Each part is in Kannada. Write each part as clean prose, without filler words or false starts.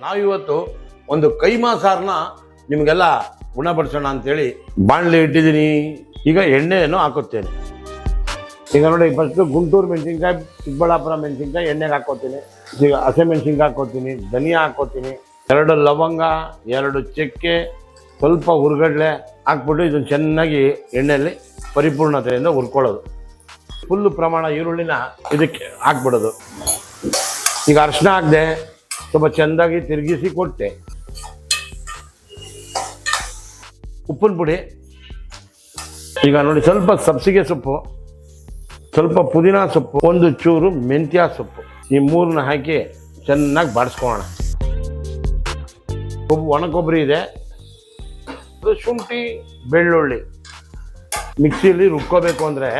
ನಾವಿವತ್ತು ಒಂದು ಕೈಮಾ ಸಾರನ್ನ ನಿಮಗೆಲ್ಲ ಉಣಬಡಿಸೋಣ ಅಂತೇಳಿ ಬಾಣಲೆ ಇಟ್ಟಿದ್ದೀನಿ. ಈಗ ಎಣ್ಣೆಯನ್ನು ಹಾಕುತ್ತೇನೆ. ಈಗ ನೋಡಿ, ಫಸ್ಟು ಗುಂಟೂರು ಮೆಣಸಿನ್ಕಾಯಿ, ಚಿಕ್ಕಬಳ್ಳಾಪುರ ಮೆಣಸಿನ್ಕಾಯಿ ಎಣ್ಣೆಗೆ ಹಾಕೋತೀನಿ. ಈಗ ಹಸಿಮೆಣಸಿನ್ಕಾಯಿ ಹಾಕೋತೀನಿ, ಧನಿಯಾ ಹಾಕೋತೀನಿ, 2 ಲವಂಗ, 2 ಚಕ್ಕೆ, ಸ್ವಲ್ಪ ಹುರ್ಗಡ್ಲೆ ಹಾಕ್ಬಿಟ್ಟು ಇದನ್ನು ಚೆನ್ನಾಗಿ ಎಣ್ಣೆಯಲ್ಲಿ ಪರಿಪೂರ್ಣತೆಯಿಂದ ಹುರ್ಕೊಳ್ಳೋದು. ಫುಲ್ಲು ಪ್ರಮಾಣ ಈರುಳ್ಳಿನ ಇದಕ್ಕೆ ಹಾಕ್ಬಿಡೋದು. ಈಗ ಅರಿಶಿನ ಹಾಕಿದೆ, ಸ್ವಲ್ಪ ಚೆಂದಾಗಿ ತಿರುಗಿಸಿ ಕೊಟ್ಟೆ. ಉಪ್ಪಿನ ಪುಡಿ, ಈಗ ನೋಡಿ ಸ್ವಲ್ಪ ಸಬ್ಸಿಗೆ ಸೊಪ್ಪು, ಸ್ವಲ್ಪ ಪುದೀನ ಸೊಪ್ಪು, 1 ಚೂರು ಮೆಂತ್ಯ ಸೊಪ್ಪು, ಈ 3ನ ಹಾಕಿ ಚೆನ್ನಾಗಿ ಬಾಡಿಸ್ಕೊಳ್ಳೋಣ. ಒಣ ಕೊಬ್ಬರಿ ಇದೆ, ಶುಂಠಿ ಬೆಳ್ಳುಳ್ಳಿ ಮಿಕ್ಸಿಯಲ್ಲಿ ರುಬ್ಕೋಬೇಕು ಅಂದರೆ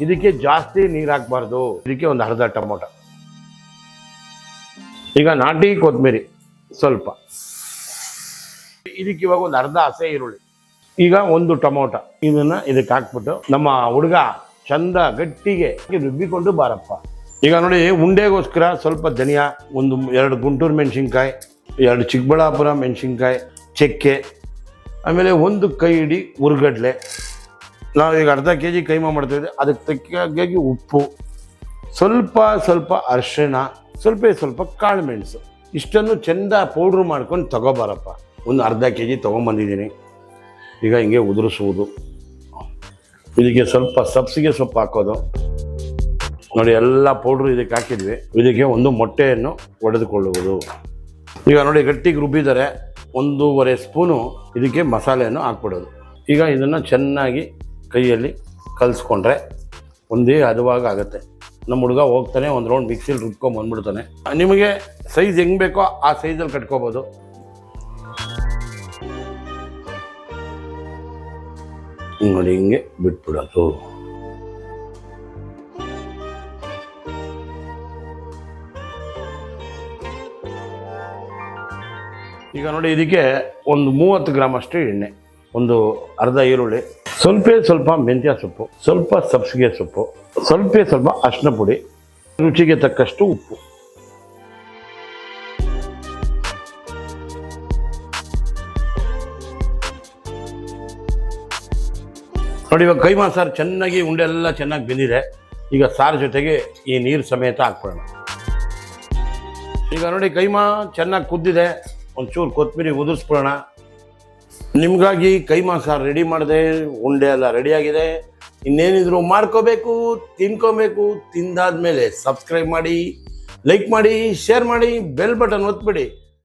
ಇದಕ್ಕೆ ಜಾಸ್ತಿ ನೀರು ಹಾಕಬಾರ್ದು. ಇದಕ್ಕೆ ಒಂದು ಅರ್ಧ ಟೊಮೊಟೊ, ಈಗ ನಾಟಿ ಕೊತ್ತಂಬರಿ ಸ್ವಲ್ಪ, ಇದಕ್ಕೆ ಇವಾಗ ಒಂದು ಅರ್ಧ ಹಸೆ ಈರುಳ್ಳಿ, ಈಗ 1 ಟೊಮೊಟೊ, ಇದನ್ನ ಇದಕ್ಕೆ ಹಾಕ್ಬಿಟ್ಟು ನಮ್ಮ ಹುಡುಗ ಚಂದ ಗಟ್ಟಿಗೆ ರುಬ್ಬಿಕೊಂಡು ಬಾರಪ್ಪ. ಈಗ ನೋಡಿ, ಉಂಡೆಗೋಸ್ಕರ ಸ್ವಲ್ಪ ಧನಿಯಾ, 2 ಗುಂಟೂರು ಮೆಣಸಿನ್ಕಾಯಿ, 2 ಚಿಕ್ಕಬಳ್ಳಾಪುರ ಮೆಣಸಿನ್ಕಾಯಿ, ಚಕ್ಕೆ, ಆಮೇಲೆ 1 ಕೈ ಹಿಡಿ ಹುರ್ಗಡ್ಲೆ. ನಾವು ಈಗ ಅರ್ಧ kg ಕೈಮಾ ಮಾಡ್ತಾಯಿದ್ದೆ, ಅದಕ್ಕೆ ತಕ್ಕಾಗಿ ಉಪ್ಪು, ಸ್ವಲ್ಪ ಅರಿಶಿಣ, ಸ್ವಲ್ಪ ಕಾಳು ಮೆಣಸು, ಇಷ್ಟನ್ನು ಚೆಂದ ಪೌಡ್ರು ಮಾಡ್ಕೊಂಡು ತಗೋಬಾರಪ್ಪ. ಒಂದು ಅರ್ಧ kg ತೊಗೊಂಬಂದಿದ್ದೀನಿ. ಈಗ ಹಿಂಗೆ ಉದುರಿಸುವುದು. ಇದಕ್ಕೆ ಸ್ವಲ್ಪ ಸಬ್ಸಿಗೆ ಸೊಪ್ಪು ಹಾಕೋದು. ನೋಡಿ, ಎಲ್ಲ ಪೌಡ್ರು ಇದಕ್ಕೆ ಹಾಕಿದ್ವಿ. ಇದಕ್ಕೆ 1 ಮೊಟ್ಟೆಯನ್ನು ಒಡೆದುಕೊಳ್ಳುವುದು. ಈಗ ನೋಡಿ, ಗಟ್ಟಿಗೆ ರುಬ್ಬಿದರೆ 1.5 ಸ್ಪೂನು ಇದಕ್ಕೆ ಮಸಾಲೆಯನ್ನು ಹಾಕ್ಬಿಡೋದು. ಈಗ ಇದನ್ನು ಚೆನ್ನಾಗಿ ಕೈಯಲ್ಲಿ ಕಲಿಸ್ಕೊಂಡ್ರೆ ಒಂದೇ ಹದವಾಗ ಆಗುತ್ತೆ. ನಮ್ಮ ಹುಡುಗ ಹೋಗ್ತಾನೆ, 1 ರೌಂಡ್ ಮಿಕ್ಸಿಲಿ ರುಬ್ಕೊಂಬಂದ್ಬಿಡ್ತಾನೆ. ನಿಮಗೆ ಸೈಜ್ ಹೆಂಗೆ ಬೇಕೋ ಆ ಸೈಜಲ್ಲಿ ಕಟ್ಕೋಬೋದು. ನೋಡಿ, ಹಿಂಗೆ ಬಿಟ್ಬಿಡೋದು. ಈಗ ನೋಡಿ, ಇದಕ್ಕೆ ಒಂದು 30 ಗ್ರಾಮ್ ಅಷ್ಟು ಎಣ್ಣೆ, ಒಂದು ಅರ್ಧ ಈರುಳ್ಳಿ, ಸ್ವಲ್ಪ ಮೆಂತ್ಯ ಸೊಪ್ಪು, ಸ್ವಲ್ಪ ಸಬ್ಸಿಗೆ ಸೊಪ್ಪು, ಸ್ವಲ್ಪ ಅರಿಶಿನ ಪುಡಿ, ರುಚಿಗೆ ತಕ್ಕಷ್ಟು ಉಪ್ಪು. ನೋಡಿ, ಇವಾಗ ಕೈಮಾ ಸಾರು ಚೆನ್ನಾಗಿ ಉಂಡೆ ಎಲ್ಲ ಚೆನ್ನಾಗಿ ಬೆಂದಿದೆ. ಈಗ ಸಾರು ಜೊತೆಗೆ ಈ ನೀರು ಸಮೇತ ಹಾಕ್ಬಿಡೋಣ. ಈಗ ನೋಡಿ, ಕೈಮಾ ಚೆನ್ನಾಗಿ ಕುದ್ದಿದೆ, ಒಂಚೂರು ಕೊತ್ತಂಬರಿ ಉದುರಿಸ್ಬಿಡೋಣ. ನಿಮಗಾಗಿ ಕೈಮಾ ಸಾರು ರೆಡಿ ಮಾಡಿದೆ, ಉಂಡೆ ಎಲ್ಲ ರೆಡಿಯಾಗಿದೆ. ಇನ್ನೇನಿದ್ರು ಮಾಡ್ಕೋಬೇಕು, ತಿನ್ಕೋಬೇಕು. ತಿಂದಾದ್ಮೇಲೆ ಸಬ್ಸ್ಕ್ರೈಬ್ ಮಾಡಿ, ಲೈಕ್ ಮಾಡಿ, ಶೇರ್ ಮಾಡಿ, ಬೆಲ್ ಬಟನ್ ಒತ್ಬಿಡಿ.